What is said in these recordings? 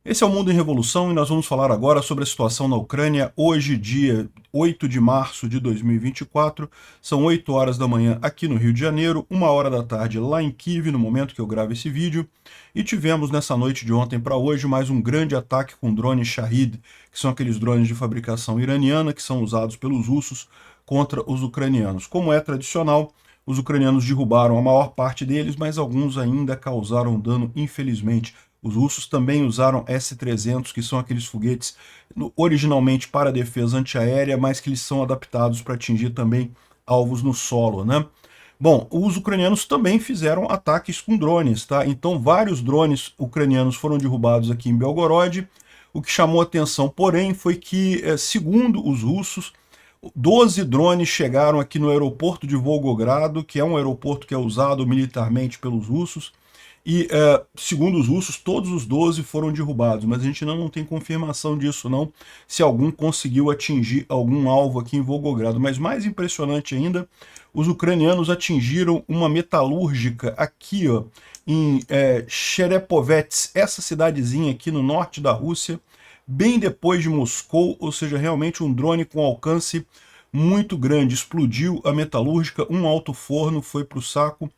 Esse é o Mundo em Revolução e nós vamos falar agora sobre a situação na Ucrânia, hoje, dia 8 de março de 2024. São 8 horas da manhã aqui no Rio de Janeiro, 1 hora da tarde lá em Kiev, no momento que eu gravo esse vídeo. E tivemos nessa noite de ontem para hoje mais um grande ataque com drones Shahid, que são aqueles drones de fabricação iraniana que são usados pelos russos contra os ucranianos. Como é tradicional, os ucranianos derrubaram a maior parte deles, mas alguns ainda causaram dano, infelizmente. Os russos também usaram S-300, que são aqueles foguetes originalmente para defesa antiaérea, mas que eles são adaptados para atingir também alvos no solo, né? Bom, os ucranianos também fizeram ataques com drones, tá? Então vários drones ucranianos foram derrubados aqui em Belgorod. O que chamou atenção, porém, foi que, segundo os russos, 12 drones chegaram aqui no aeroporto de Volgogrado, que é um aeroporto que é usado militarmente pelos russos, e, segundo os russos, todos os 12 foram derrubados, mas a gente não tem confirmação disso não, se algum conseguiu atingir algum alvo aqui em Volgogrado. Mas mais impressionante ainda, os ucranianos atingiram uma metalúrgica aqui, ó, em Cherepovets, essa cidadezinha aqui no norte da Rússia, bem depois de Moscou, ou seja, realmente um drone com alcance muito grande. Explodiu a metalúrgica, um alto forno foi para o saco.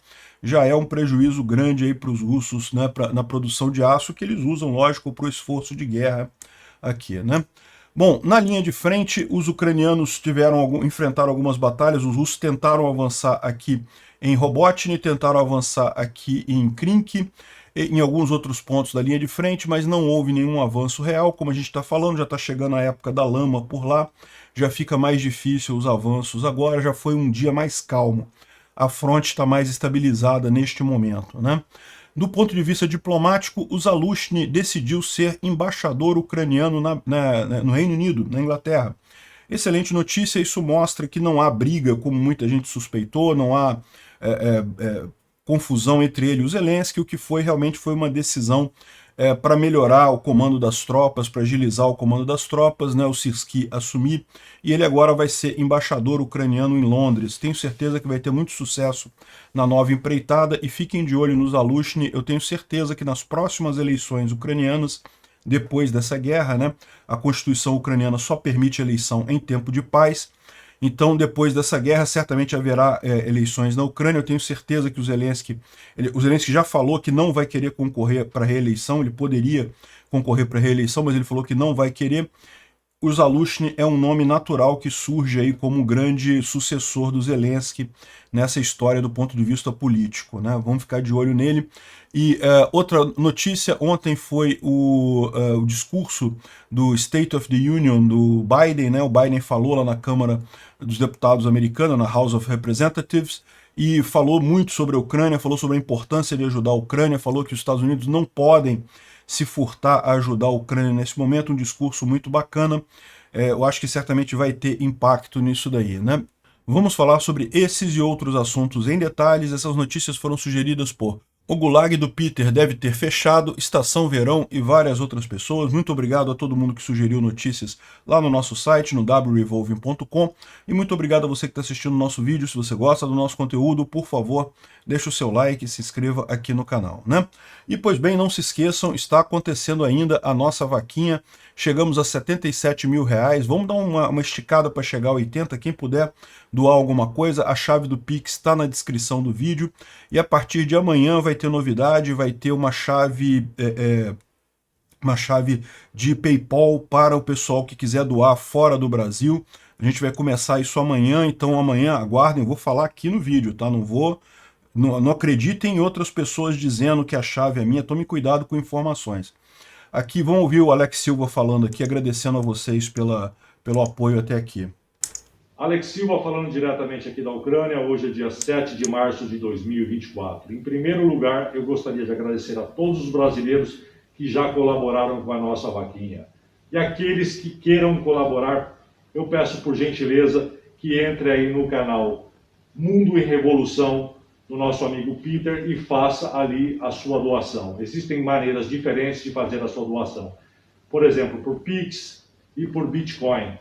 Já é um prejuízo grande aí para os russos, né, na produção de aço, que eles usam, lógico, para o esforço de guerra aqui, né? Bom, na linha de frente, os ucranianos enfrentaram algumas batalhas, os russos tentaram avançar aqui em Robotny, tentaram avançar aqui em Krink, em alguns outros pontos da linha de frente, mas não houve nenhum avanço real. Como a gente está falando, já está chegando a época da lama por lá, já fica mais difícil os avanços agora, já foi um dia mais calmo. A fronte está mais estabilizada neste momento, né? Do ponto de vista diplomático, o Zaluzhny decidiu ser embaixador ucraniano no Reino Unido, na Inglaterra. Excelente notícia, isso mostra que não há briga, como muita gente suspeitou, não há confusão entre ele e o Zelensky. O que foi realmente foi uma decisão para melhorar o comando das tropas, para agilizar o comando das tropas, né, o Syrskyi assumir, e ele agora vai ser embaixador ucraniano em Londres. Tenho certeza que vai ter muito sucesso na nova empreitada, e fiquem de olho no Zaluzhny. Eu tenho certeza que nas próximas eleições ucranianas, depois dessa guerra, né, a Constituição ucraniana só permite eleição em tempo de paz. Então, depois dessa guerra, certamente haverá eleições na Ucrânia. Eu tenho certeza que o Zelensky já falou que não vai querer concorrer para a reeleição. Ele poderia concorrer para a reeleição, mas ele falou que não vai querer. O Zaluzhny é um nome natural que surge aí como um grande sucessor do Zelensky nessa história do ponto de vista político, né? Vamos ficar de olho nele. E outra notícia, ontem foi o discurso do State of the Union do Biden, né? O Biden falou lá na Câmara dos Deputados americana, na House of Representatives, e falou muito sobre a Ucrânia, falou sobre a importância de ajudar a Ucrânia, falou que os Estados Unidos não podem se furtar a ajudar a Ucrânia nesse momento. Um discurso muito bacana. Eu acho que certamente vai ter impacto nisso daí, né? Vamos falar sobre esses e outros assuntos em detalhes. Essas notícias foram sugeridas por O Gulag do Peter Deve Ter Fechado, Estação Verão e várias outras pessoas. Muito obrigado a todo mundo que sugeriu notícias lá no nosso site, no wrevolving.com. E muito obrigado a você que está assistindo o nosso vídeo. Se você gosta do nosso conteúdo, por favor, deixa o seu like e se inscreva aqui no canal, né? E pois bem, não se esqueçam, está acontecendo ainda a nossa vaquinha. Chegamos a 77 mil reais. Vamos dar uma esticada para chegar a 80. Quem puder doar alguma coisa, a chave do Pix está na descrição do vídeo. E a partir de amanhã vai ter novidade, vai ter uma chave de PayPal para o pessoal que quiser doar fora do Brasil. A gente vai começar isso amanhã, então amanhã aguardem, eu vou falar aqui no vídeo, tá? Não acreditem em outras pessoas dizendo que a chave é minha, tome cuidado com informações. Aqui, vamos ouvir o Alex Silva falando aqui, agradecendo a vocês pelo apoio até aqui. Alex Silva falando diretamente aqui da Ucrânia, hoje é dia 7 de março de 2024. Em primeiro lugar, eu gostaria de agradecer a todos os brasileiros que já colaboraram com a nossa vaquinha. E aqueles que queiram colaborar, eu peço por gentileza que entre aí no canal Mundo em Revolução, do nosso amigo Peter, e faça ali a sua doação. Existem maneiras diferentes de fazer a sua doação. Por exemplo, por Pix e por Bitcoin.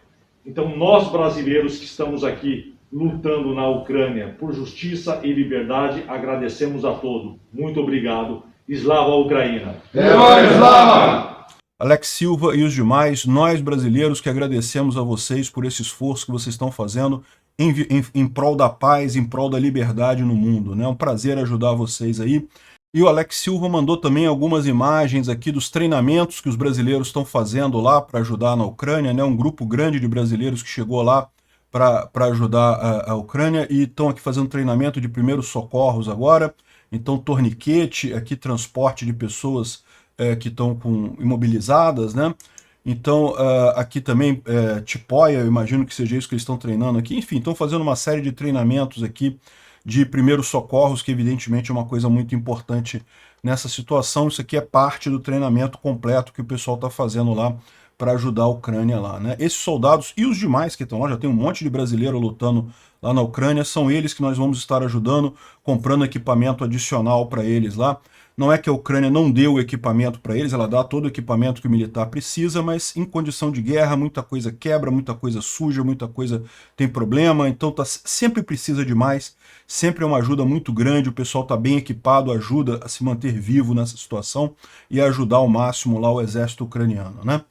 Então, nós brasileiros que estamos aqui lutando na Ucrânia por justiça e liberdade, agradecemos a todos. Muito obrigado. Slava Ucraina! Herói Slava! Alex Silva e os demais, nós brasileiros que agradecemos a vocês por esse esforço que vocês estão fazendo em prol da paz, em prol da liberdade no mundo, né? É um prazer ajudar vocês aí. E o Alex Silva mandou também algumas imagens aqui dos treinamentos que os brasileiros estão fazendo lá para ajudar na Ucrânia, né? Um grupo grande de brasileiros que chegou lá para ajudar a Ucrânia e estão aqui fazendo treinamento de primeiros socorros agora. Então, torniquete, aqui transporte de pessoas que estão imobilizadas, né? Então, aqui também, tipóia, eu imagino que seja isso que eles estão treinando aqui. Enfim, estão fazendo uma série de treinamentos aqui de primeiros socorros, que evidentemente é uma coisa muito importante nessa situação. Isso aqui é parte do treinamento completo que o pessoal está fazendo lá para ajudar a Ucrânia lá, né? Esses soldados e os demais que estão lá, já tem um monte de brasileiro lutando lá na Ucrânia, são eles que nós vamos estar ajudando, comprando equipamento adicional para eles lá. Não é que a Ucrânia não deu o equipamento para eles, ela dá todo o equipamento que o militar precisa, mas em condição de guerra, muita coisa quebra, muita coisa suja, muita coisa tem problema, então sempre precisa de mais, sempre é uma ajuda muito grande, o pessoal está bem equipado, ajuda a se manter vivo nessa situação e a ajudar ao máximo lá o exército ucraniano, né?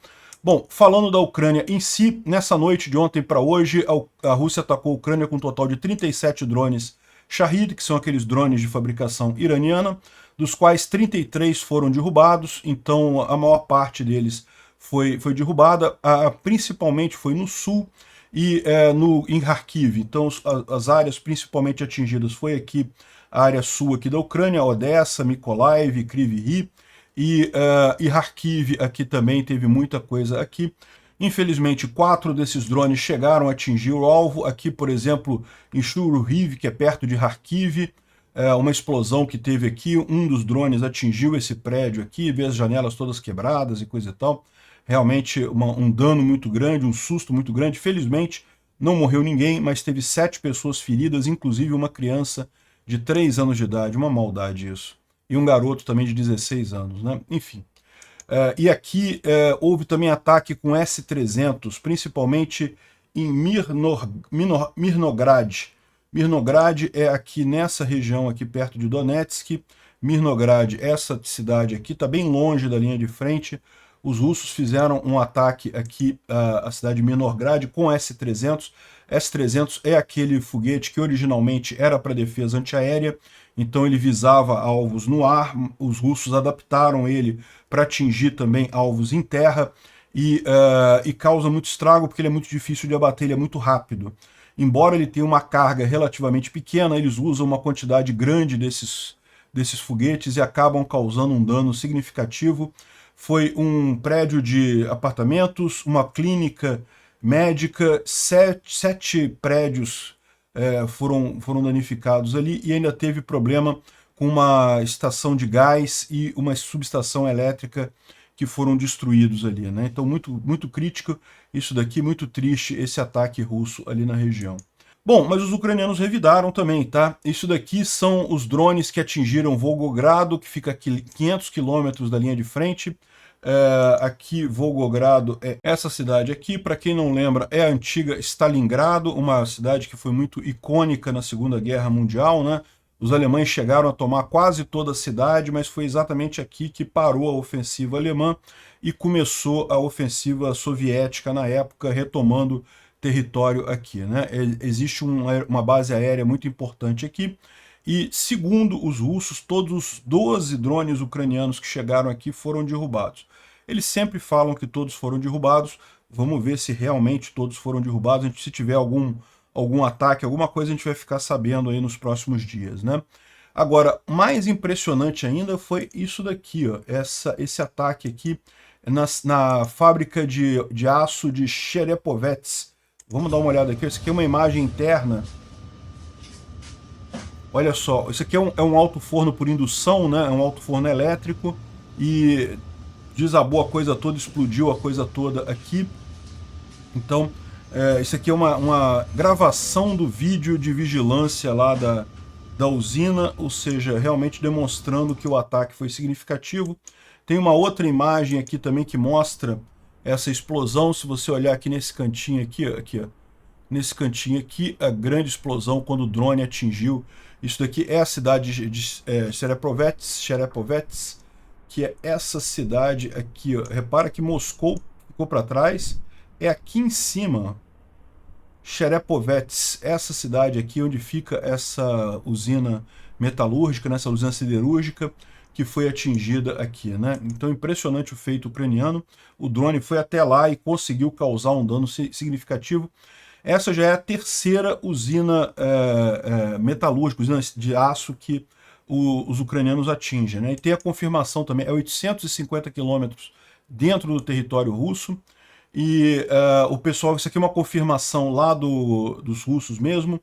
Bom, falando da Ucrânia em si, nessa noite de ontem para hoje, a Rússia atacou a Ucrânia com um total de 37 drones Shahid, que são aqueles drones de fabricação iraniana, dos quais 33 foram derrubados, então a maior parte deles foi derrubada, principalmente foi no sul e em Kharkiv. Então as áreas principalmente atingidas foi aqui, a área sul aqui da Ucrânia, Odessa, Mykolaiv, Kryvyi Rih, e Kharkiv aqui também teve muita coisa aqui. Infelizmente, 4 desses drones chegaram a atingir o alvo. Aqui, por exemplo, em Shururiv, que é perto de Kharkiv, uma explosão que teve aqui, um dos drones atingiu esse prédio aqui, vê as janelas todas quebradas e coisa e tal. Realmente um dano muito grande, um susto muito grande. Felizmente, não morreu ninguém, mas teve 7 pessoas feridas, inclusive uma criança de 3 anos de idade. Uma maldade isso. E um garoto também de 16 anos, né? Enfim. E aqui houve também ataque com S-300, principalmente em Mirnograd. Mirnograd é aqui nessa região, aqui perto de Donetsk. Mirnograd, essa cidade aqui, está bem longe da linha de frente. Os russos fizeram um ataque aqui à cidade de Mirnograd com S-300. S-300 é aquele foguete que originalmente era para defesa antiaérea, então ele visava alvos no ar, os russos adaptaram ele para atingir também alvos em terra e causa muito estrago porque ele é muito difícil de abater, ele é muito rápido. Embora ele tenha uma carga relativamente pequena, eles usam uma quantidade grande desses foguetes e acabam causando um dano significativo. Foi um prédio de apartamentos, uma clínica médica, 7 prédios foram danificados ali e ainda teve problema com uma estação de gás e uma subestação elétrica que foram destruídos ali, né? Então muito, muito crítico isso daqui, muito triste esse ataque russo ali na região. Bom, mas os ucranianos revidaram também, tá? Isso daqui são os drones que atingiram Volgogrado, que fica a 500 quilômetros da linha de frente. Aqui, Volgogrado, é essa cidade aqui, para quem não lembra, é a antiga Stalingrado, uma cidade que foi muito icônica na Segunda Guerra Mundial, né? Os alemães chegaram a tomar quase toda a cidade, mas foi exatamente aqui que parou a ofensiva alemã e começou a ofensiva soviética na época, retomando território aqui, né? Existe uma base aérea muito importante aqui, e segundo os russos, todos os 12 drones ucranianos que chegaram aqui foram derrubados. Eles sempre falam que todos foram derrubados, vamos ver se realmente todos foram derrubados. Se tiver algum ataque, alguma coisa, a gente vai ficar sabendo aí nos próximos dias, né? Agora, mais impressionante ainda foi isso daqui, ó, esse ataque aqui na fábrica de aço de Cherepovets. Vamos dar uma olhada aqui, isso aqui é uma imagem interna. Olha só, isso aqui é um alto forno por indução, né? É um alto forno elétrico e desabou a coisa toda, explodiu a coisa toda aqui. Então, isso aqui é uma gravação do vídeo de vigilância lá da usina, ou seja, realmente demonstrando que o ataque foi significativo. Tem uma outra imagem aqui também que mostra essa explosão. Se você olhar aqui nesse cantinho aqui, ó, nesse cantinho aqui, a grande explosão quando o drone atingiu. Isso daqui é a cidade de Cherepovets, que é essa cidade aqui, ó. Repara que Moscou ficou para trás, é aqui em cima, Cherepovets, essa cidade aqui onde fica essa usina metalúrgica, nessa usina siderúrgica, que foi atingida aqui, né? Então, impressionante o feito ucraniano. O drone foi até lá e conseguiu causar um dano significativo. Essa já é a terceira usina metalúrgica, usina de aço que os ucranianos atingem, né? E tem a confirmação também, é 850 quilômetros dentro do território russo. E o pessoal, isso aqui é uma confirmação lá dos russos mesmo.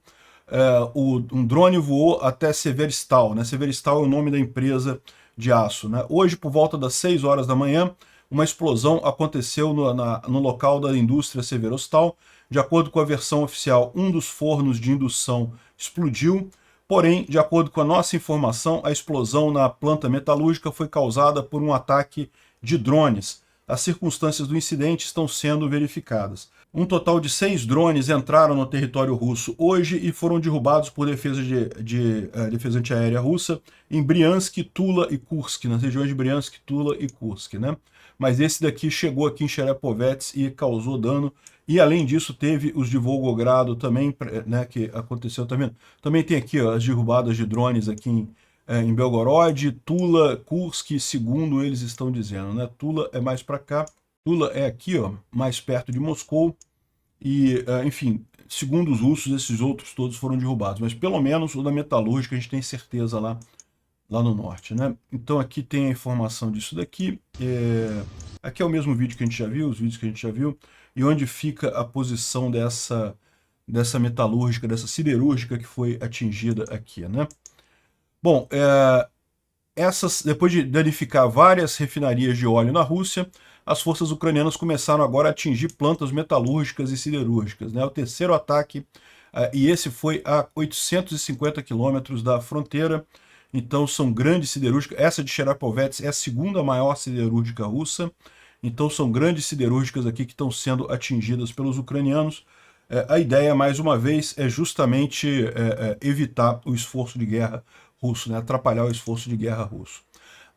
Um drone voou até Severstal, né? Severstal é o nome da empresa de aço, né? Hoje, por volta das 6 horas da manhã, uma explosão aconteceu no local da indústria Severstal. De acordo com a versão oficial, um dos fornos de indução explodiu. Porém, de acordo com a nossa informação, a explosão na planta metalúrgica foi causada por um ataque de drones. As circunstâncias do incidente estão sendo verificadas. Um total de 6 drones entraram no território russo hoje e foram derrubados por defesa defesa antiaérea russa em Briansk, Tula e Kursk, nas regiões de Briansk, Tula e Kursk, né? Mas esse daqui chegou aqui em Cherepovets e causou dano. E além disso teve os de Volgogrado também, né, que aconteceu também. Também tem aqui ó, as derrubadas de drones aqui em Belgorod, Tula, Kursk, segundo eles estão dizendo, né? Tula é mais para cá, Tula é aqui, ó, mais perto de Moscou, e, enfim, segundo os russos, esses outros todos foram derrubados, mas pelo menos o da metalúrgica a gente tem certeza lá no norte, né? Então aqui tem a informação disso daqui, aqui é o mesmo vídeo que a gente já viu, os vídeos que a gente já viu, e onde fica a posição dessa metalúrgica, dessa siderúrgica que foi atingida aqui, né? Bom, depois de danificar várias refinarias de óleo na Rússia, as forças ucranianas começaram agora a atingir plantas metalúrgicas e siderúrgicas, né? O terceiro ataque, e esse foi a 850 quilômetros da fronteira, então são grandes siderúrgicas. Essa de Cherepovets é a segunda maior siderúrgica russa, então são grandes siderúrgicas aqui que estão sendo atingidas pelos ucranianos. A ideia, mais uma vez, é justamente evitar o esforço de guerra russo, né? Atrapalhar o esforço de guerra russo.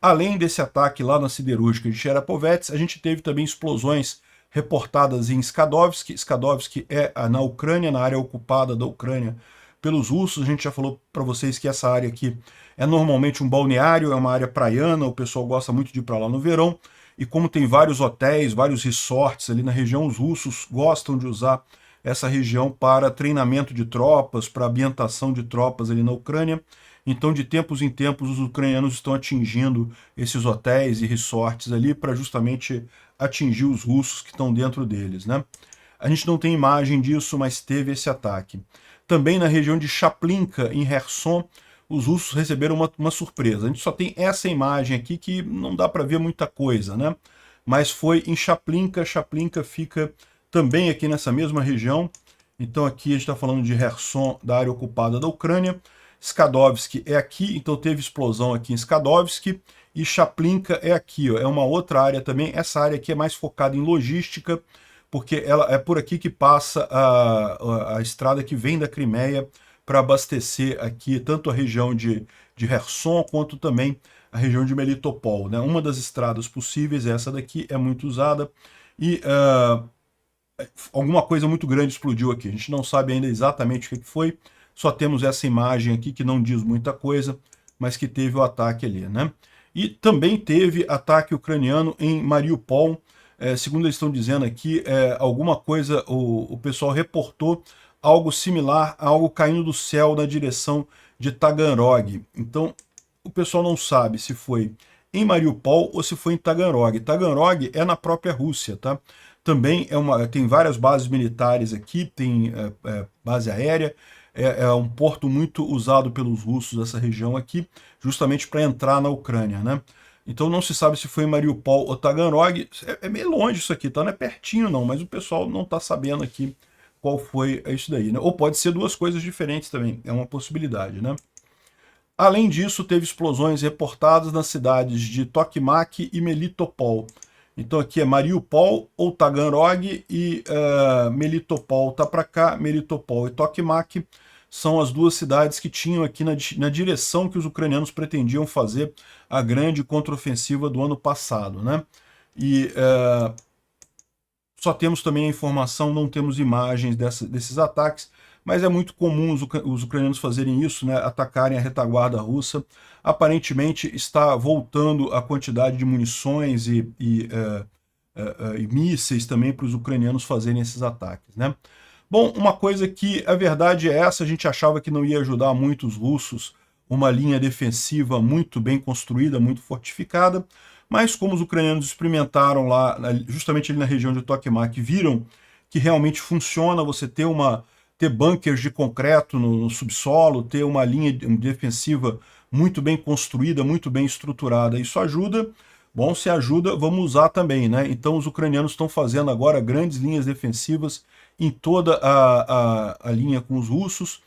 Além desse ataque lá na siderúrgica de Cherepovets, a gente teve também explosões reportadas em Skadovsk. Skadovsk é na Ucrânia, na área ocupada da Ucrânia pelos russos. A gente já falou para vocês que essa área aqui é normalmente um balneário, é uma área praiana, o pessoal gosta muito de ir para lá no verão. E como tem vários hotéis, vários resorts ali na região, os russos gostam de usar essa região para treinamento de tropas, para ambientação de tropas ali na Ucrânia. Então, de tempos em tempos, os ucranianos estão atingindo esses hotéis e resorts ali para justamente atingir os russos que estão dentro deles, né? A gente não tem imagem disso, mas teve esse ataque. Também na região de Chaplinka, em Kherson, os russos receberam uma surpresa. A gente só tem essa imagem aqui que não dá para ver muita coisa, né? Mas foi em Chaplinka. Chaplinka fica também aqui nessa mesma região. Então aqui a gente está falando de Kherson, da área ocupada da Ucrânia. Skadovsk é aqui, então teve explosão aqui em Skadovsk, e Chaplinka é aqui, ó, é uma outra área também. Essa área aqui é mais focada em logística, porque ela é por aqui que passa a estrada que vem da Crimeia para abastecer aqui tanto a região de Kherson quanto também a região de Melitopol, né? Uma das estradas possíveis, essa daqui, é muito usada, e alguma coisa muito grande explodiu aqui. A gente não sabe ainda exatamente o que foi, só temos essa imagem aqui que não diz muita coisa, mas que teve o ataque ali, né? E também teve ataque ucraniano em Mariupol. Segundo eles estão dizendo aqui, alguma coisa, o pessoal reportou algo similar a algo caindo do céu na direção de Taganrog. Então, o pessoal não sabe se foi em Mariupol ou se foi em Taganrog. Taganrog é na própria Rússia, tá? Também tem várias bases militares aqui, tem base aérea. É um porto muito usado pelos russos, essa região aqui, justamente para entrar na Ucrânia, né? Então não se sabe se foi em Mariupol ou Taganrog. É meio longe isso aqui, tá? Não é pertinho não, mas o pessoal não está sabendo aqui qual foi isso daí, né? Ou pode ser duas coisas diferentes também, é uma possibilidade, né? Além disso, teve explosões reportadas nas cidades de Tokmak e Melitopol. Então aqui é Mariupol ou Taganrog, e Melitopol tá para cá, Melitopol e Tokmak são as duas cidades que tinham aqui na direção que os ucranianos pretendiam fazer a grande contraofensiva do ano passado, né? E só temos também a informação, não temos imagens desses ataques, mas é muito comum os ucranianos fazerem isso, né, atacarem a retaguarda russa. Aparentemente está voltando a quantidade de munições e mísseis também para os ucranianos fazerem esses ataques, né? Bom, uma coisa que a verdade é essa, a gente achava que não ia ajudar muito os russos, uma linha defensiva muito bem construída, muito fortificada, mas como os ucranianos experimentaram lá, justamente ali na região de Tokmak, viram que realmente funciona você ter bunkers de concreto no subsolo, ter uma linha defensiva muito bem construída, muito bem estruturada. Isso ajuda. Bom, se ajuda, vamos usar também, né? Então os ucranianos estão fazendo agora grandes linhas defensivas em toda a linha com os russos.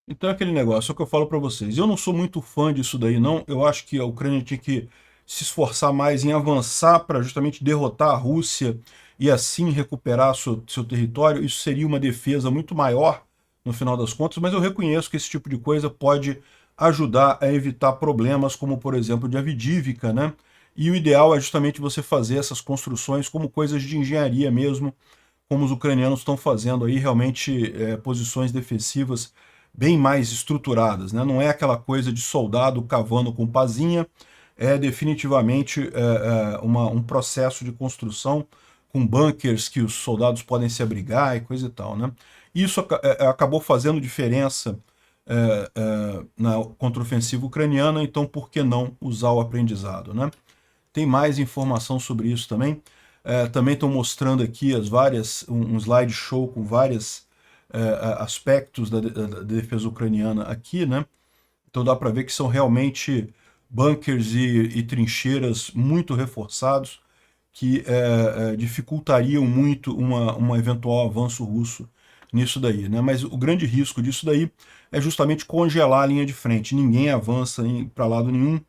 Então é aquele negócio, é o que eu falo para vocês. Eu não sou muito fã disso daí, não. Eu acho que a Ucrânia tinha que se esforçar mais em avançar para justamente derrotar a Rússia e assim recuperar seu território. Isso seria uma defesa muito maior, no final das contas, mas eu reconheço que esse tipo de coisa pode ajudar a evitar problemas como, por exemplo, de Avdivka, né? E o ideal é justamente você fazer essas construções como coisas de engenharia mesmo, como os ucranianos estão fazendo aí, realmente posições defensivas bem mais estruturadas, né? Não é aquela coisa de soldado cavando com pazinha, é definitivamente um processo de construção com bunkers que os soldados podem se abrigar e coisa e tal, né? Isso acabou fazendo diferença na contraofensiva ucraniana, então por que não usar o aprendizado, né? Tem mais informação sobre isso também. Também estão mostrando aqui um slideshow com vários aspectos da defesa ucraniana aqui, né? Então dá para ver que são realmente bunkers e trincheiras muito reforçados que dificultariam muito um eventual avanço russo nisso daí, né? Mas o grande risco disso daí é justamente congelar a linha de frente. Ninguém avança para lado nenhum.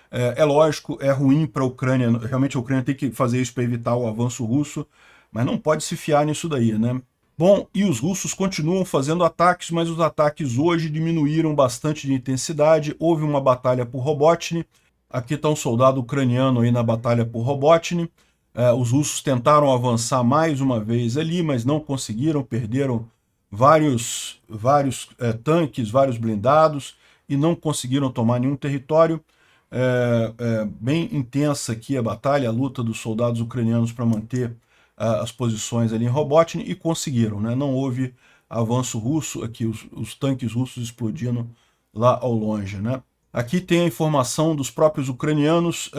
É lógico, é ruim para a Ucrânia, realmente a Ucrânia tem que fazer isso para evitar o avanço russo, mas não pode se fiar nisso daí, né? Bom, e os russos continuam fazendo ataques, mas os ataques hoje diminuíram bastante de intensidade. Houve uma batalha por Robotny. Aqui está um soldado ucraniano aí na batalha por Robotny. Os russos tentaram avançar mais uma vez ali, mas não conseguiram, perderam vários tanques, vários blindados e não conseguiram tomar nenhum território. Bem intensa aqui a batalha, a luta dos soldados ucranianos para manter as posições ali em Robotny e conseguiram, né? Não houve avanço russo, aqui os tanques russos explodindo lá ao longe, né? Aqui tem a informação dos próprios ucranianos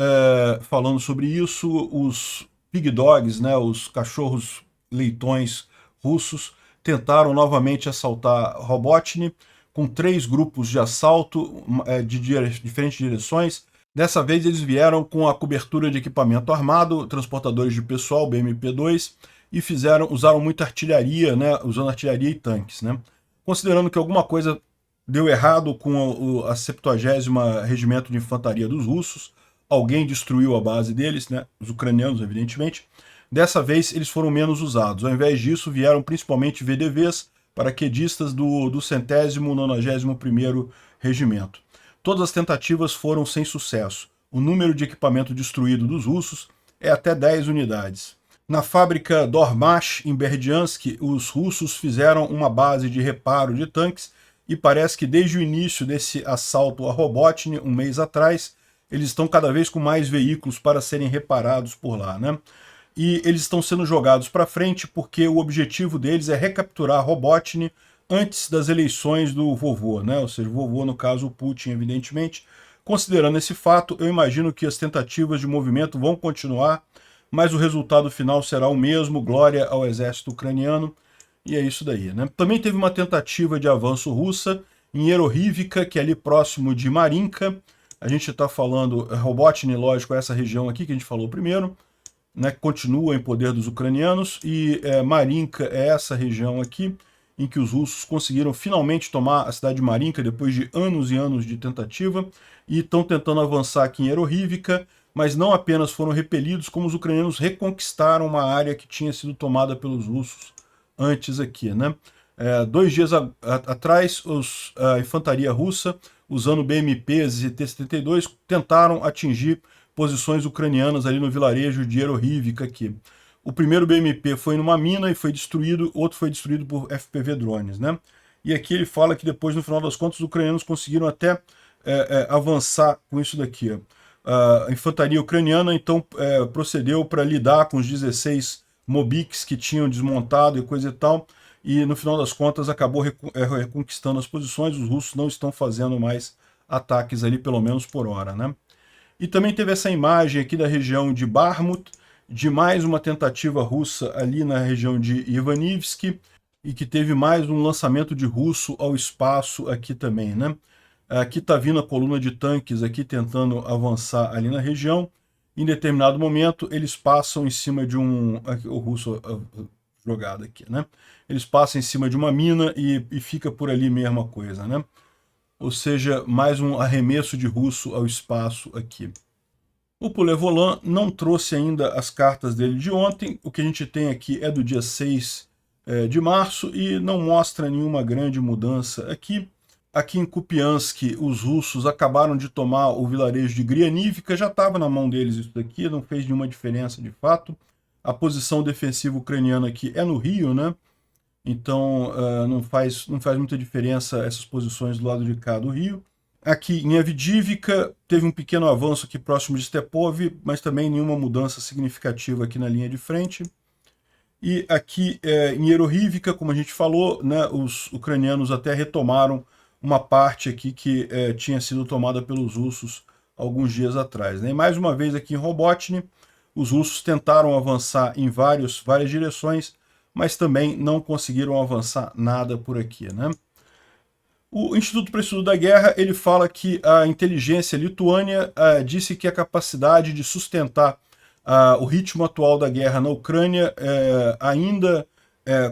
falando sobre isso. Os pig dogs, né, os cachorros leitões russos, tentaram novamente assaltar Robotny com 3 grupos de assalto de diferentes direções. Dessa vez eles vieram com a cobertura de equipamento armado, transportadores de pessoal, BMP-2, e usaram muita artilharia, né, usando artilharia e tanques, né? Considerando que alguma coisa deu errado com a 70º Regimento de Infantaria dos russos, alguém destruiu a base deles, né, os ucranianos, evidentemente. Dessa vez eles foram menos usados. Ao invés disso, vieram principalmente VDVs, paraquedistas do 191º Regimento. Todas as tentativas foram sem sucesso. O número de equipamento destruído dos russos é até 10 unidades. Na fábrica Dormash, em Berdiansk, os russos fizeram uma base de reparo de tanques e parece que desde o início desse assalto a Robotny, um mês atrás, eles estão cada vez com mais veículos para serem reparados por lá, né? E eles estão sendo jogados para frente porque o objetivo deles é recapturar Robotny antes das eleições do vovô, né? Ou seja, o vovô, no caso, o Putin, evidentemente. Considerando esse fato, eu imagino que as tentativas de movimento vão continuar, mas o resultado final será o mesmo, glória ao exército ucraniano, e é isso daí, né? Também teve uma tentativa de avanço russa em Erohivka, que é ali próximo de Marinka. A gente está falando, Robotny, lógico, essa região aqui que a gente falou primeiro, né, que continua em poder dos ucranianos, e Marinka é essa região aqui, em que os russos conseguiram finalmente tomar a cidade de Marinka depois de anos e anos de tentativa, e estão tentando avançar aqui em Erohivka, mas não apenas foram repelidos, como os ucranianos reconquistaram uma área que tinha sido tomada pelos russos antes aqui, né? 2 dias atrás, a infantaria russa, usando BMPs e T-72, tentaram atingir posições ucranianas ali no vilarejo de Erohivka aqui. O primeiro BMP foi numa mina e foi destruído, outro foi destruído por FPV drones, né? E aqui ele fala que depois, no final das contas, os ucranianos conseguiram até avançar com isso daqui. Ó. A infantaria ucraniana, então, procedeu para lidar com os 16 Mobiks que tinham desmontado e coisa e tal, e no final das contas acabou reconquistando as posições. Os russos não estão fazendo mais ataques ali, pelo menos por hora, né? E também teve essa imagem aqui da região de Bakhmut, de mais uma tentativa russa ali na região de Ivanivsk, e que teve mais um lançamento de russo ao espaço aqui também, né? Aqui está vindo a coluna de tanques aqui tentando avançar ali na região. Em determinado momento, eles passam em cima de o russo jogado aqui, né? Eles passam em cima de uma mina e fica por ali mesma coisa, né? Ou seja, mais um arremesso de russo ao espaço aqui. O Pulevolan não trouxe ainda as cartas dele de ontem. O que a gente tem aqui é do dia 6 de março e não mostra nenhuma grande mudança aqui. Aqui em Kupiansk, os russos acabaram de tomar o vilarejo de Grianivka, já estava na mão deles isso daqui, não fez nenhuma diferença de fato. A posição defensiva ucraniana aqui é no Rio, né? Então não faz muita diferença essas posições do lado de cá do Rio. Aqui em Avdiivka teve um pequeno avanço aqui próximo de Stepov, mas também nenhuma mudança significativa aqui na linha de frente. E aqui em Erohivka, como a gente falou, né, os ucranianos até retomaram uma parte aqui que tinha sido tomada pelos russos alguns dias atrás, né? E mais uma vez aqui em Robotny, os russos tentaram avançar em várias direções, mas também não conseguiram avançar nada por aqui, né? O Instituto para o Estudo da Guerra, ele fala que a inteligência lituânia disse que a capacidade de sustentar o ritmo atual da guerra na Ucrânia ainda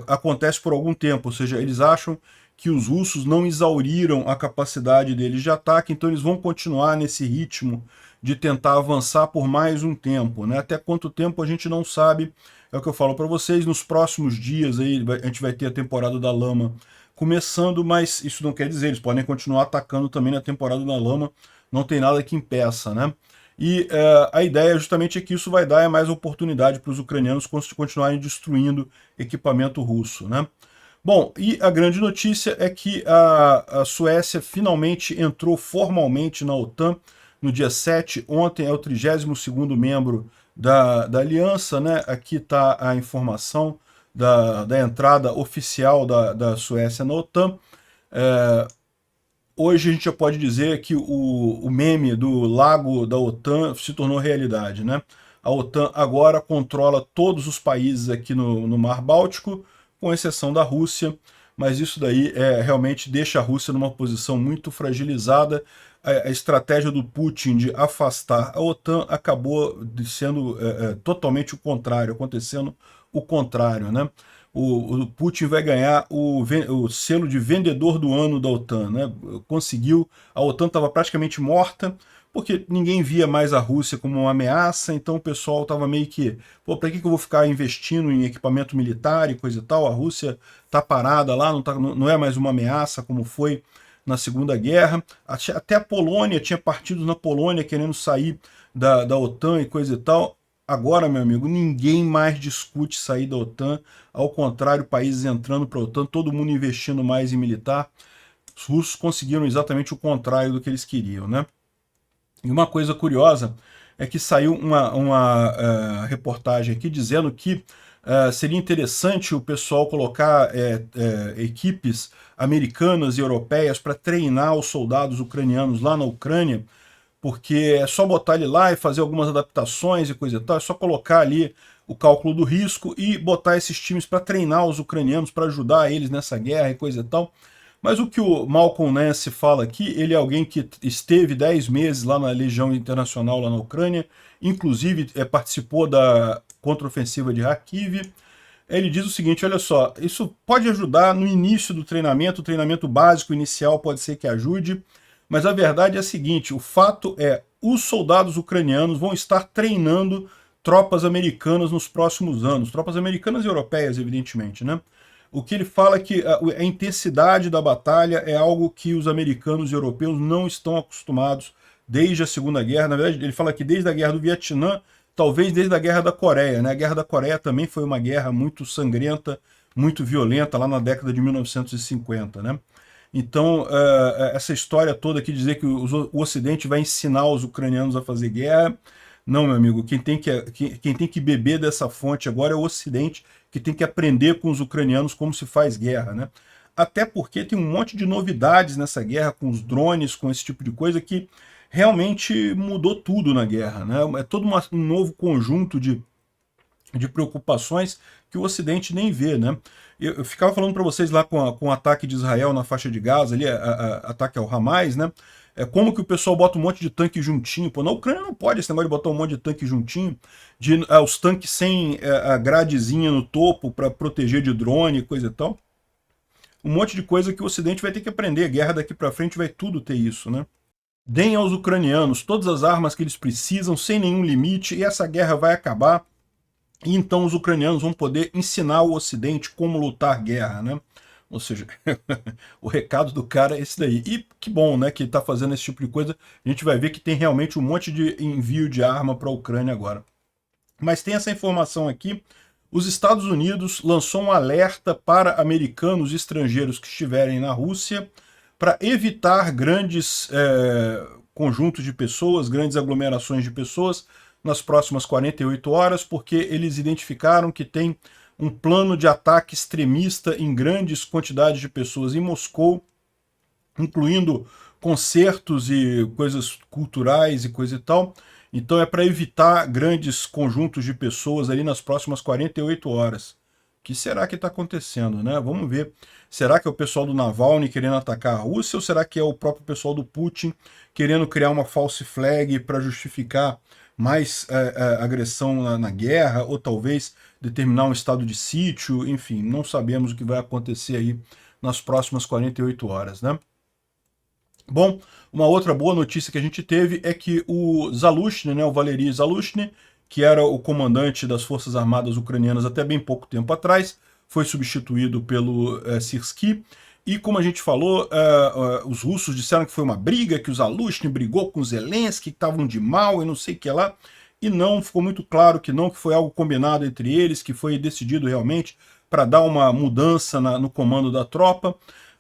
acontece por algum tempo, ou seja, eles acham que os russos não exauriram a capacidade deles de ataque, então eles vão continuar nesse ritmo de tentar avançar por mais um tempo, né? Até quanto tempo a gente não sabe, é o que eu falo para vocês. Nos próximos dias aí a gente vai ter a temporada da lama começando, mas isso não quer dizer, eles podem continuar atacando também na temporada da lama, não tem nada que impeça, né? E a ideia justamente é que isso vai dar mais oportunidade para os ucranianos continuarem destruindo equipamento russo, né? Bom, e a grande notícia é que a Suécia finalmente entrou formalmente na OTAN no dia 7. Ontem é o 32º membro da aliança, né? Aqui está a informação da entrada oficial da Suécia na OTAN. Hoje a gente já pode dizer que o meme do lago da OTAN se tornou realidade, né? A OTAN agora controla todos os países aqui no Mar Báltico, com exceção da Rússia, mas isso daí realmente deixa a Rússia numa posição muito fragilizada. A estratégia do Putin de afastar a OTAN acabou sendo totalmente o contrário, acontecendo o contrário, né? O Putin vai ganhar o selo de vendedor do ano da OTAN, né? Conseguiu, a OTAN estava praticamente morta, porque ninguém via mais a Rússia como uma ameaça, então o pessoal estava meio que, pô, para que eu vou ficar investindo em equipamento militar e coisa e tal? A Rússia está parada lá, não é mais uma ameaça como foi na Segunda Guerra. Até a Polônia, tinha partidos na Polônia querendo sair da OTAN e coisa e tal. Agora, meu amigo, ninguém mais discute sair da OTAN, ao contrário, países entrando para a OTAN, todo mundo investindo mais em militar. Os russos conseguiram exatamente o contrário do que eles queriam, né? E uma coisa curiosa é que saiu uma reportagem aqui dizendo que seria interessante o pessoal colocar equipes americanas e europeias para treinar os soldados ucranianos lá na Ucrânia, porque é só botar ele lá e fazer algumas adaptações e coisa e tal, é só colocar ali o cálculo do risco e botar esses times para treinar os ucranianos, para ajudar eles nessa guerra e coisa e tal. Mas o que o Malcolm Nance fala aqui, ele é alguém que esteve 10 meses lá na Legião Internacional, lá na Ucrânia, inclusive participou da contraofensiva de Kharkiv. Ele diz o seguinte, olha só, isso pode ajudar no início do treinamento, o treinamento básico inicial pode ser que ajude, mas a verdade é a seguinte, o fato é, os soldados ucranianos vão estar treinando tropas americanas nos próximos anos, tropas americanas e europeias, evidentemente, né? O que ele fala é que a intensidade da batalha é algo que os americanos e europeus não estão acostumados desde a Segunda Guerra. Na verdade, ele fala que desde a Guerra do Vietnã, talvez desde a Guerra da Coreia, né? A Guerra da Coreia também foi uma guerra muito sangrenta, muito violenta, lá na década de 1950, né? Então, essa história toda aqui, dizer que o Ocidente vai ensinar os ucranianos a fazer guerra, não, meu amigo, quem tem que beber dessa fonte agora é o Ocidente, que tem que aprender com os ucranianos como se faz guerra, né? Até porque tem um monte de novidades nessa guerra, com os drones, com esse tipo de coisa, que realmente mudou tudo na guerra, né? É todo um novo conjunto de preocupações que o Ocidente nem vê, né? Eu ficava falando para vocês lá com o ataque de Israel na faixa de Gaza, ali, ataque ao Hamas, né? Como que o pessoal bota um monte de tanque juntinho. Pô, na Ucrânia não pode esse negócio de botar um monte de tanque juntinho, os tanques sem a gradezinha no topo para proteger de drone, coisa e tal. Um monte de coisa que o Ocidente vai ter que aprender. Guerra daqui para frente vai tudo ter isso, né? Deem aos ucranianos todas as armas que eles precisam, sem nenhum limite, e essa guerra vai acabar. E então os ucranianos vão poder ensinar o Ocidente como lutar guerra, né? Ou seja, o recado do cara é esse daí. E que bom, né, que ele está fazendo esse tipo de coisa. A gente vai ver que tem realmente um monte de envio de arma para a Ucrânia agora. Mas tem essa informação aqui. Os Estados Unidos lançou um alerta para americanos e estrangeiros que estiverem na Rússia para evitar grandes conjuntos de pessoas, grandes aglomerações de pessoas nas próximas 48 horas, porque eles identificaram que tem um plano de ataque extremista em grandes quantidades de pessoas em Moscou, incluindo concertos e coisas culturais e coisa e tal. Então é para evitar grandes conjuntos de pessoas ali nas próximas 48 horas. O que será que está acontecendo, né? Vamos ver. Será que é o pessoal do Navalny querendo atacar a Rússia ou será que é o próprio pessoal do Putin querendo criar uma false flag para justificar mais agressão na guerra, ou talvez determinar um estado de sítio, enfim, não sabemos o que vai acontecer aí nas próximas 48 horas, né? Bom, uma outra boa notícia que a gente teve é que o Zaluzhny, né, o Valery Zaluzhny, que era o comandante das Forças Armadas Ucranianas até bem pouco tempo atrás, foi substituído pelo Syrskyi. E como a gente falou, os russos disseram que foi uma briga, que o Zaluzhny brigou com o Zelensky, que estavam de mal e não sei o que lá. E não, ficou muito claro que não, que foi algo combinado entre eles, que foi decidido realmente para dar uma mudança no comando da tropa.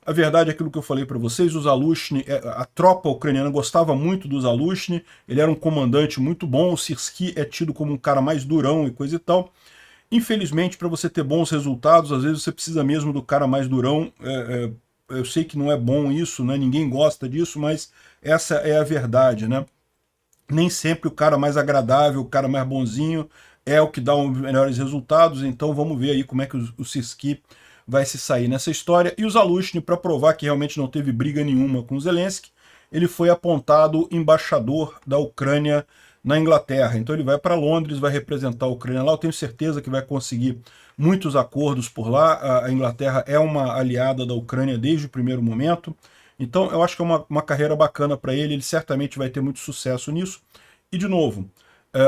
A verdade é aquilo que eu falei para vocês, o Zaluzhny, a tropa ucraniana gostava muito do Zaluzhny, ele era um comandante muito bom, o Syrskyi é tido como um cara mais durão e coisa e tal. Infelizmente, para você ter bons resultados, às vezes você precisa mesmo do cara mais durão. Eu sei que não é bom isso, né? Ninguém gosta disso, mas essa é a verdade, né? Nem sempre o cara mais agradável, o cara mais bonzinho é o que dá os melhores resultados, então vamos ver aí como é que o Syrskyi vai se sair nessa história. E o Zaluzhny, para provar que realmente não teve briga nenhuma com o Zelensky, ele foi apontado embaixador da Ucrânia na Inglaterra. Então ele vai para Londres, vai representar a Ucrânia lá. Eu tenho certeza que vai conseguir muitos acordos por lá. A Inglaterra é uma aliada da Ucrânia desde o primeiro momento. Então eu acho que é uma carreira bacana para ele. Ele certamente vai ter muito sucesso nisso. E de novo,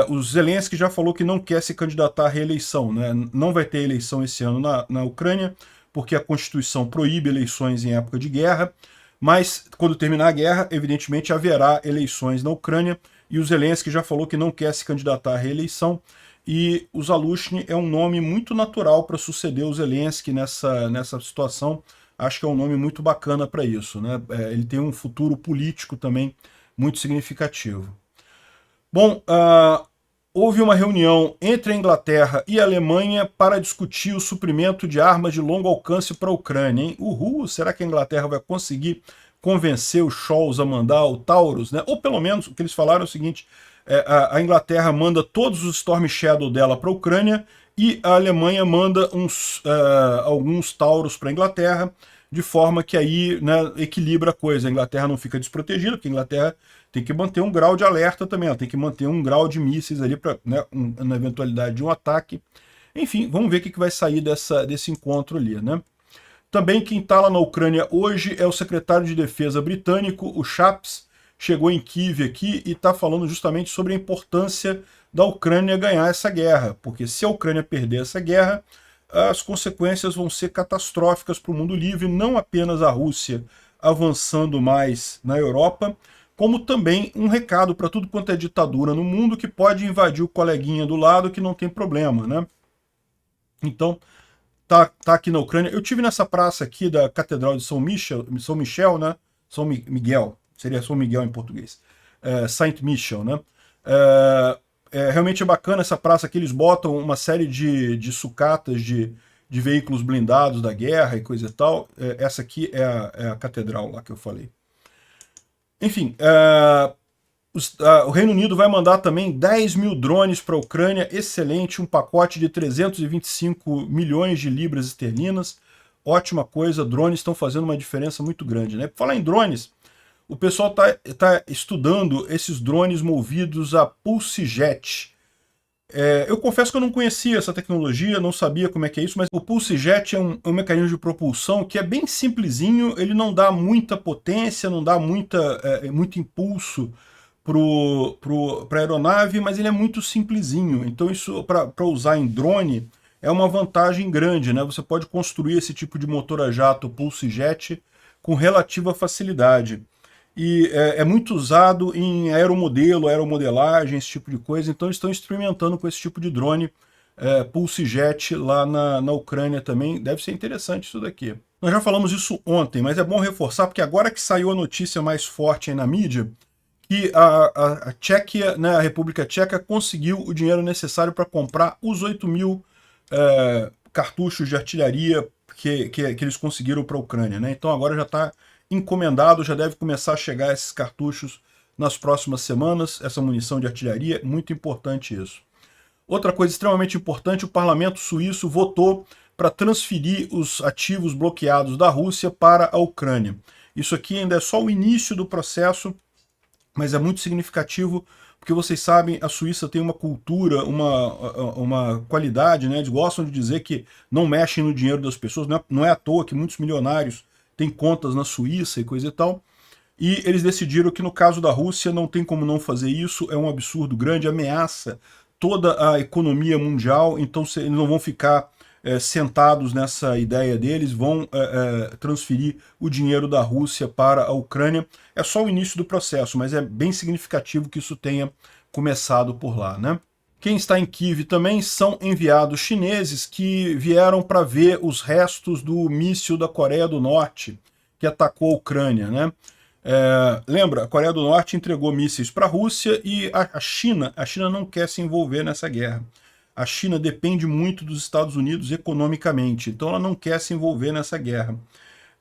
o Zelensky já falou que não quer se candidatar à reeleição, né? Não vai ter eleição esse ano na Ucrânia, porque a Constituição proíbe eleições em época de guerra. Mas quando terminar a guerra, evidentemente haverá eleições na Ucrânia. E o Zelensky já falou que não quer se candidatar à reeleição, e o Zaluzhny é um nome muito natural para suceder o Zelensky nessa situação. Acho que é um nome muito bacana para isso, né? Ele tem um futuro político também muito significativo. Bom, houve uma reunião entre a Inglaterra e a Alemanha para discutir o suprimento de armas de longo alcance para a Ucrânia, hein? Uhul, será que a Inglaterra vai conseguir convencer o Scholz a mandar o Taurus, né? Ou pelo menos o que eles falaram é o seguinte: a Inglaterra manda todos os Storm Shadow dela para a Ucrânia e a Alemanha manda alguns Taurus para a Inglaterra, de forma que aí, né, equilibra a coisa. A Inglaterra não fica desprotegida, porque a Inglaterra tem que manter um grau de alerta também, ela tem que manter um grau de mísseis ali para, né, na eventualidade de um ataque. Enfim, vamos ver o que vai sair desse encontro ali, né? Também quem está lá na Ucrânia hoje é o secretário de Defesa britânico, o Shapps, chegou em Kiev aqui e está falando justamente sobre a importância da Ucrânia ganhar essa guerra, porque se a Ucrânia perder essa guerra, as consequências vão ser catastróficas para o mundo livre, não apenas a Rússia avançando mais na Europa, como também um recado para tudo quanto é ditadura no mundo que pode invadir o coleguinha do lado que não tem problema, né? Então, tá aqui na Ucrânia. Eu tive nessa praça aqui da Catedral de São Michel, né? Miguel, seria São Miguel em português. Saint Michel, né? Realmente é bacana essa praça aqui, eles botam uma série de sucatas de veículos blindados da guerra e coisa e tal. Essa aqui é a catedral lá que eu falei. Enfim, o Reino Unido vai mandar também 10 mil drones para a Ucrânia, excelente, um pacote de 325 milhões de libras esterlinas, ótima coisa, drones estão fazendo uma diferença muito grande, né? Por falar em drones, o pessoal tá estudando esses drones movidos a PulseJet. Eu confesso que eu não conhecia essa tecnologia, não sabia como é que é isso, mas o PulseJet é um mecanismo de propulsão que é bem simplesinho, ele não dá muita potência, não dá muito impulso para a aeronave, mas ele é muito simplesinho. Então isso, para usar em drone, é uma vantagem grande, né? Você pode construir esse tipo de motor a jato PulseJet com relativa facilidade. E é muito usado em aeromodelagem, esse tipo de coisa, então eles estão experimentando com esse tipo de drone PulseJet lá na Ucrânia também. Deve ser interessante isso daqui. Nós já falamos isso ontem, mas é bom reforçar, porque agora que saiu a notícia mais forte aí na mídia, que a Tchequia, né, a República Tcheca, conseguiu o dinheiro necessário para comprar os 8 mil cartuchos de artilharia que eles conseguiram para a Ucrânia, né? Então agora já está encomendado, já deve começar a chegar esses cartuchos nas próximas semanas, essa munição de artilharia, muito importante isso. Outra coisa extremamente importante, o parlamento suíço votou para transferir os ativos bloqueados da Rússia para a Ucrânia. Isso aqui ainda é só o início do processo, mas é muito significativo, porque vocês sabem, a Suíça tem uma cultura, uma qualidade, né? Eles gostam de dizer que não mexem no dinheiro das pessoas, não é à toa que muitos milionários têm contas na Suíça e coisa e tal, e eles decidiram que no caso da Rússia não tem como não fazer isso, é um absurdo grande, ameaça toda a economia mundial, então eles não vão ficar sentados nessa ideia deles, vão transferir o dinheiro da Rússia para a Ucrânia. É só o início do processo, mas é bem significativo que isso tenha começado por lá, né? Quem está em Kiev também são enviados chineses que vieram para ver os restos do míssil da Coreia do Norte que atacou a Ucrânia, né? Lembra, a Coreia do Norte entregou mísseis para a Rússia e a China não quer se envolver nessa guerra. A China depende muito dos Estados Unidos economicamente, então ela não quer se envolver nessa guerra.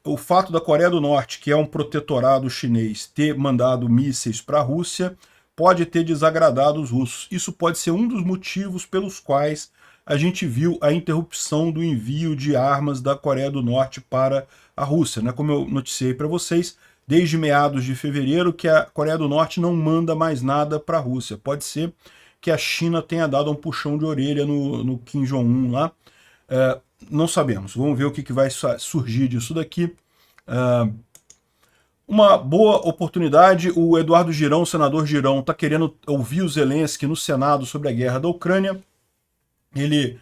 O fato da Coreia do Norte, que é um protetorado chinês, ter mandado mísseis para a Rússia pode ter desagradado os russos. Isso pode ser um dos motivos pelos quais a gente viu a interrupção do envio de armas da Coreia do Norte para a Rússia, né? Como eu noticiei para vocês, desde meados de fevereiro que a Coreia do Norte não manda mais nada para a Rússia. Pode ser que a China tenha dado um puxão de orelha no Kim Jong-un lá. Não sabemos. Vamos ver o que vai surgir disso daqui. Uma boa oportunidade, o Eduardo Girão, o senador Girão, está querendo ouvir o Zelensky no Senado sobre a guerra da Ucrânia. Ele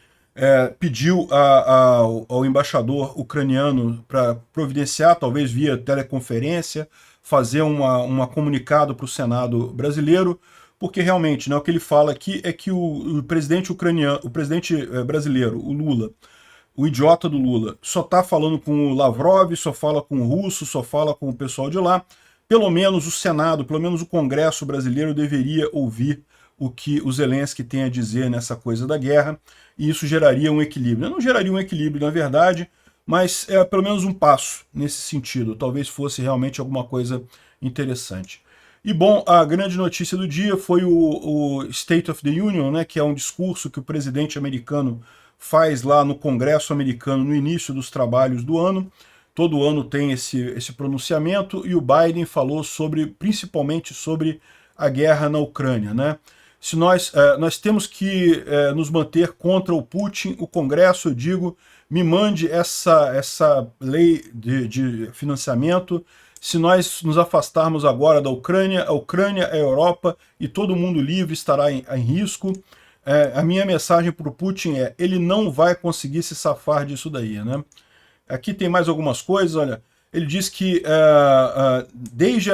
pediu ao embaixador ucraniano para providenciar, talvez via teleconferência, fazer um comunicado para o Senado brasileiro, porque realmente, né, o que ele fala aqui é que o presidente brasileiro, o Lula, o idiota do Lula, só está falando com o Lavrov, só fala com o russo, só fala com o pessoal de lá. Pelo menos o Senado, pelo menos o Congresso brasileiro deveria ouvir o que o Zelensky tem a dizer nessa coisa da guerra, e isso geraria um equilíbrio. Não geraria um equilíbrio, na verdade, mas é pelo menos um passo nesse sentido. Talvez fosse realmente alguma coisa interessante. E bom, a grande notícia do dia foi o State of the Union, né, que é um discurso que o presidente americano faz lá no Congresso americano no início dos trabalhos do ano. Todo ano tem esse pronunciamento, e o Biden falou principalmente sobre a guerra na Ucrânia, né? Se nós temos que nos manter contra o Putin, o Congresso, eu digo, me mande essa lei de financiamento. Se nós nos afastarmos agora da Ucrânia, a Ucrânia, a Europa e todo mundo livre estará em risco. a minha mensagem para o Putin é: ele não vai conseguir se safar disso daí, né? Aqui tem mais algumas coisas, olha. Ele diz que desde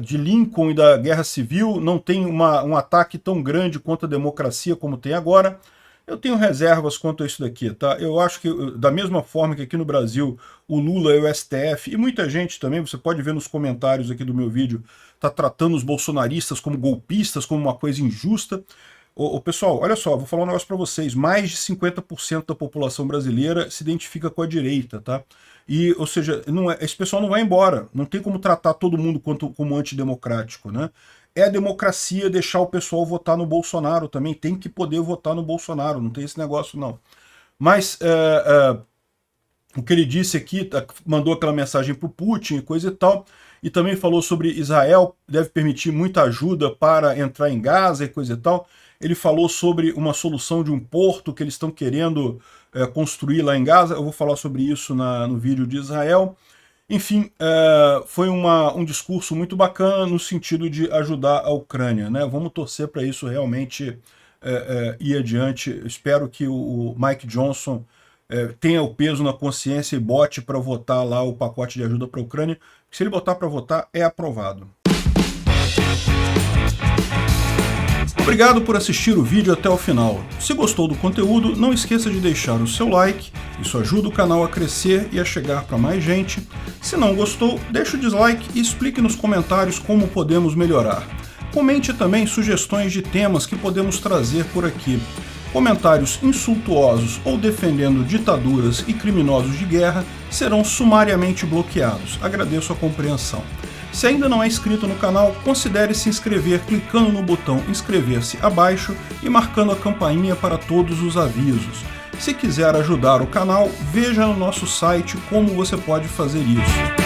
de Lincoln e da Guerra Civil não tem um ataque tão grande contra a democracia como tem agora. Eu tenho reservas quanto a isso daqui, tá? Eu acho que, da mesma forma que aqui no Brasil o Lula e o STF, e muita gente também, você pode ver nos comentários aqui do meu vídeo, tá tratando os bolsonaristas como golpistas, como uma coisa injusta. Pessoal, olha só, vou falar um negócio para vocês. Mais de 50% da população brasileira se identifica com a direita, tá? E, ou seja, esse pessoal não vai embora. Não tem como tratar todo mundo como antidemocrático, né? É a democracia deixar o pessoal votar no Bolsonaro também. Tem que poder votar no Bolsonaro, não tem esse negócio não. Mas o que ele disse aqui, mandou aquela mensagem para o Putin e coisa e tal, e também falou sobre Israel, deve permitir muita ajuda para entrar em Gaza e coisa e tal. Ele falou sobre uma solução de um porto que eles estão querendo construir lá em Gaza. Eu vou falar sobre isso no vídeo de Israel. Enfim, foi um discurso muito bacana no sentido de ajudar a Ucrânia, né? Vamos torcer para isso realmente ir adiante. Espero que o Mike Johnson tenha o peso na consciência e bote para votar lá o pacote de ajuda para a Ucrânia. Se ele botar para votar, é aprovado. Obrigado por assistir o vídeo até o final. Se gostou do conteúdo, não esqueça de deixar o seu like, isso ajuda o canal a crescer e a chegar para mais gente. Se não gostou, deixe o dislike e explique nos comentários como podemos melhorar. Comente também sugestões de temas que podemos trazer por aqui. Comentários insultuosos ou defendendo ditaduras e criminosos de guerra serão sumariamente bloqueados. Agradeço a compreensão. Se ainda não é inscrito no canal, considere se inscrever clicando no botão inscrever-se abaixo e marcando a campainha para todos os avisos. Se quiser ajudar o canal, veja no nosso site como você pode fazer isso.